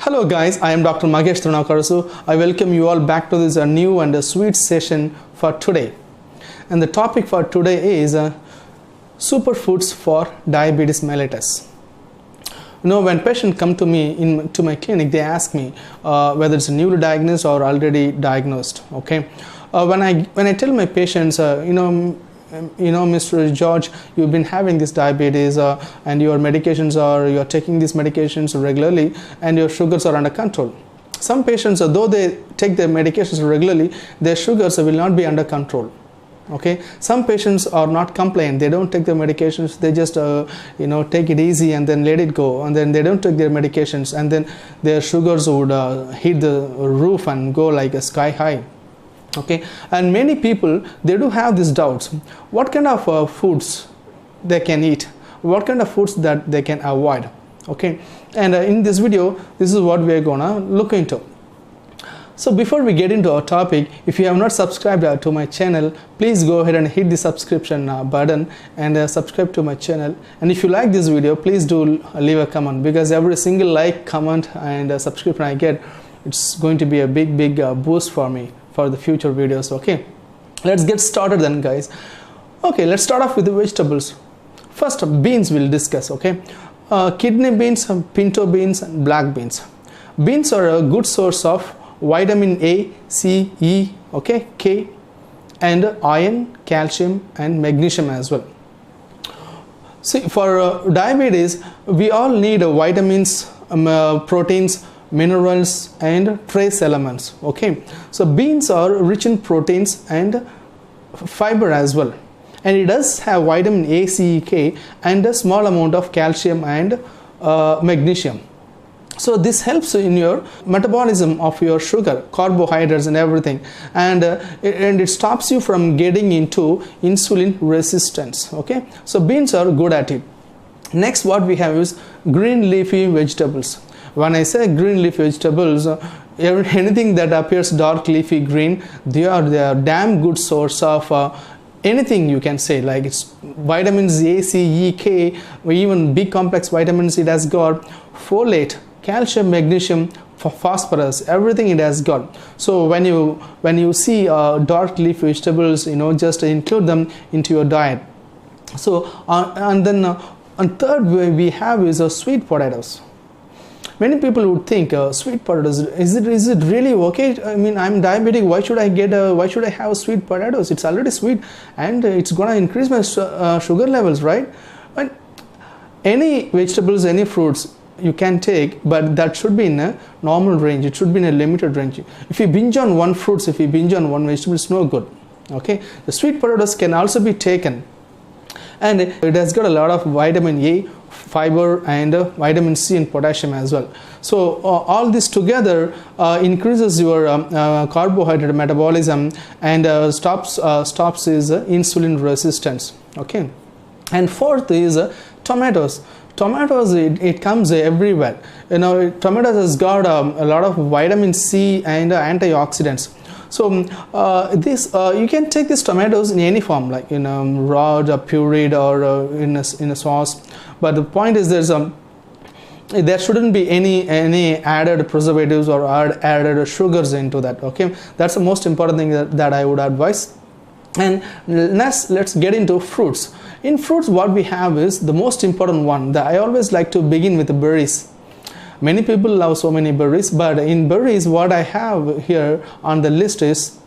Hello guys, I am Dr. Magesh. I welcome you all back to this new and sweet session for today. And the topic for today is superfoods for diabetes mellitus. You know, when patients come to me to my clinic, they ask me whether it's newly diagnosed or already diagnosed. Okay, when I tell my patients, Mr. George, you've been having this diabetes and your medications you're taking these medications regularly and your sugars are under control. Some patients, though they take their medications regularly, their sugars will not be under control. Okay, some patients are not compliant. They don't take their medications. They just take it easy and then let it go, and then they don't take their medications, and then their sugars would hit the roof and go like a sky high. Okay, and many people, they do have these doubts. What kind of foods they can eat? What kind of foods that they can avoid? Okay, and in this video, this is what we are gonna look into. So before we get into our topic, if you have not subscribed to my channel, please go ahead and hit the subscription button and subscribe to my channel. And if you like this video, please do leave a comment, because every single like, comment and subscription I get, it's going to be a big boost for me for the future videos. Okay, let's get started then, guys. Okay, let's start off with the vegetables. First, beans we'll discuss. Okay, kidney beans, pinto beans and black beans. Beans are a good source of vitamin A, C, E, okay, K, and iron, calcium and magnesium as well. See, for diabetes, we all need vitamins, proteins, minerals and trace elements. Okay, so beans are rich in proteins and fiber as well, and it does have vitamin A, C, E, K and a small amount of calcium and magnesium. So this helps in your metabolism of your sugar, carbohydrates and everything, and it stops you from getting into insulin resistance. Okay, so beans are good at it. Next, what we have is green leafy vegetables. When I say green leafy vegetables, anything that appears dark leafy green, they are damn good source of anything you can say, like it's vitamins A, C, E, K, or even B complex vitamins. It has got folate, calcium, magnesium, phosphorus, everything it has got. So when you see dark leaf vegetables, just include them into your diet. So and then on third way we have is sweet potatoes. Many people would think sweet potatoes, is it really okay? I mean, I'm diabetic, why should I have sweet potatoes? It's already sweet and it's gonna increase my sugar levels, right? But any vegetables, any fruits you can take, but that should be in a normal range. It should be in a limited range. If you binge on one fruits, if you binge on one vegetable, it's no good. Okay, the sweet potatoes can also be taken, and it has got a lot of vitamin A, fiber and vitamin C and potassium as well. So all this together increases your carbohydrate metabolism and stops is insulin resistance. Okay, and fourth is tomatoes. Tomatoes, it comes everywhere. Tomatoes has got a lot of vitamin C and antioxidants. So you can take these tomatoes in any form, like in raw, pureed, or in a sauce. But the point is, there shouldn't be any added preservatives or added sugars into that. Okay, that's the most important thing that I would advise. And let's get into fruits. In fruits, what we have is the most important one that I always like to begin with: the berries. Many people love so many berries, but in berries, what I have here on the list is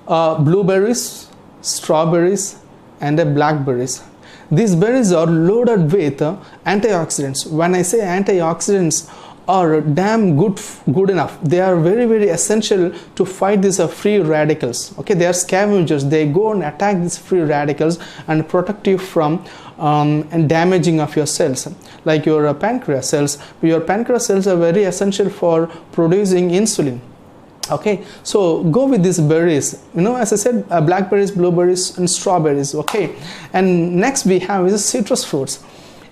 blueberries, strawberries and blackberries. These berries are loaded with antioxidants. When I say antioxidants are damn good enough, they are very essential to fight these free radicals. Okay, they are scavengers. They go and attack these free radicals and protect you from and damaging of your cells, like your pancreas cells. Your pancreas cells are very essential for producing insulin. Okay, so go with these berries, as I said, blackberries, blueberries and strawberries. Okay, and next we have is citrus fruits.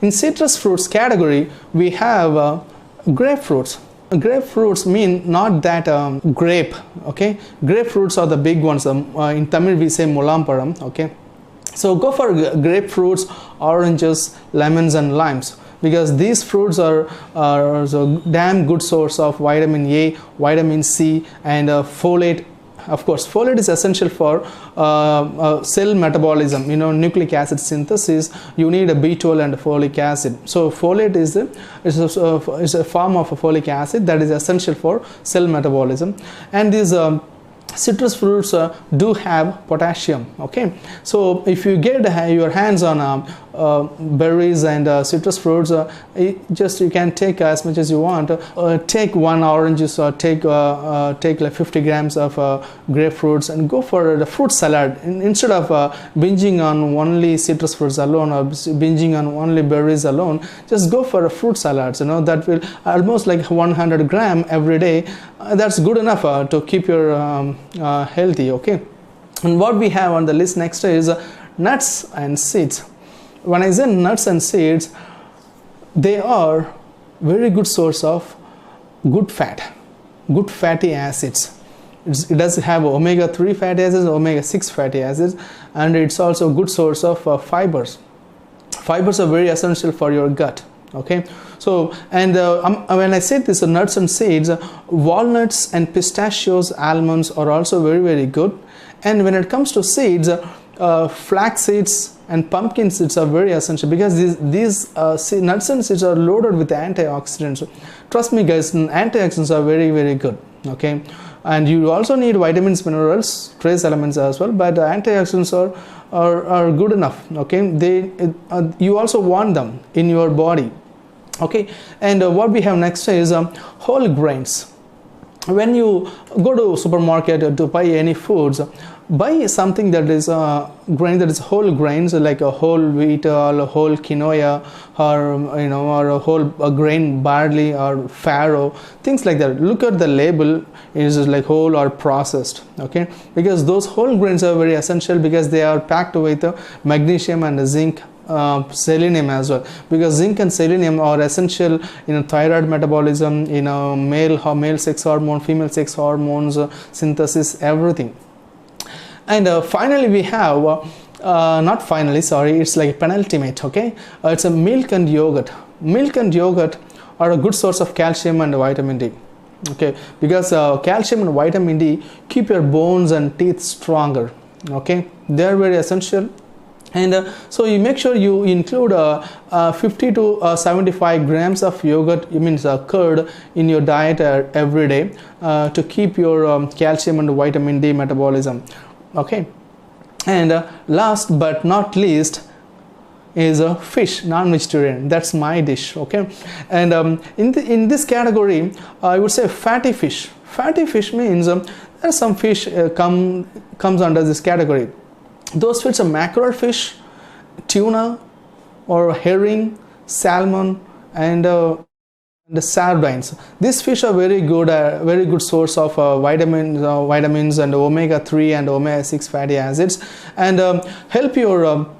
In citrus fruits category, we have grapefruits. Grapefruits mean not that grape. Okay, grapefruits are the big ones. In Tamil we say mulamparam. Okay, so go for grapefruits, oranges, lemons and limes. because these fruits are a damn good source of vitamin A, vitamin C, and folate. Of course, folate is essential for cell metabolism, nucleic acid synthesis. You need a B12 and folic acid. So folate is a form of a folic acid that is essential for cell metabolism. And these citrus fruits do have potassium. Okay, so if you get your hands on berries and citrus fruits, you can take as much as you want. Take one orange juice, or take like 50 grams of grapefruits, and go for the fruit salad instead of binging on only citrus fruits alone, or binging on only berries alone. Just go for a fruit salads. That will almost like 100 gram every day. That's good enough to keep your healthy. Okay, and what we have on the list next is nuts and seeds. When I say nuts and seeds, they are very good source of good fat, good fatty acids. It does have omega-3 fatty acids, omega-6 fatty acids, and it's also a good source of fibers. Fibers are very essential for your gut. Okay, so and when I say this, nuts and seeds, walnuts and pistachios, almonds are also very, very good. And when it comes to seeds, flax seeds and pumpkin seeds are very essential, because these nuts and seeds are loaded with antioxidants. Trust me guys, antioxidants are very, very good. Okay, and you also need vitamins, minerals, trace elements as well, but antioxidants are good enough. Okay, you also want them in your body. Okay, and what we have next is whole grains. When you go to supermarket to buy any foods, buy something that is grain, that is whole grains, like a whole wheat or a whole quinoa, or a whole grain barley or farro, things like that. Look at the label, is like whole or processed. Okay, because those whole grains are very essential, because they are packed with magnesium and zinc, selenium as well, because zinc and selenium are essential in thyroid metabolism, male sex hormone, female sex hormones synthesis, everything. And finally we have not finally, sorry, it's like penultimate. Okay, it's a milk and yogurt. Milk and yogurt are a good source of calcium and vitamin D. Okay, because calcium and vitamin D keep your bones and teeth stronger. Okay, they are very essential. And so you make sure you include 50 to 75 grams of yogurt, means curd, in your diet every day to keep your calcium and vitamin D metabolism. Okay, and last but not least is fish, non-vegetarian. That's my dish. Okay, and in this category, I would say fatty fish. Fatty fish means there are some fish comes under this category. Those fish are mackerel fish, tuna, or herring, salmon, and the sardines. These fish are very good source of vitamins and omega-3 and omega-6 fatty acids, and help your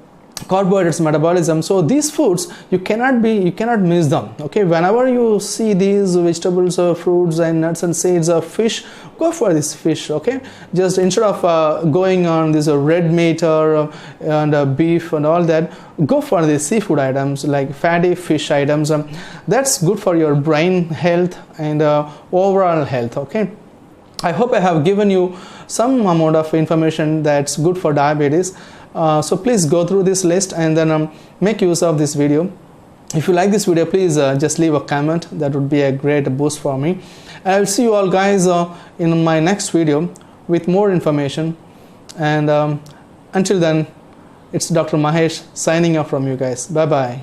carbohydrates metabolism. So these foods, you cannot miss them. Okay, whenever you see these vegetables, fruits and nuts and seeds of fish, go for this fish. Okay, just instead of going on this red meat and beef and all that, go for the seafood items like fatty fish items. That's good for your brain health and overall health. Okay, I hope I have given you some amount of information that's good for diabetes. So please go through this list and then make use of this video. If you like this video, please just leave a comment. That would be a great boost for me. I'll see you all guys in my next video with more information, and until then, it's Dr. Magesh signing off from you guys. Bye bye.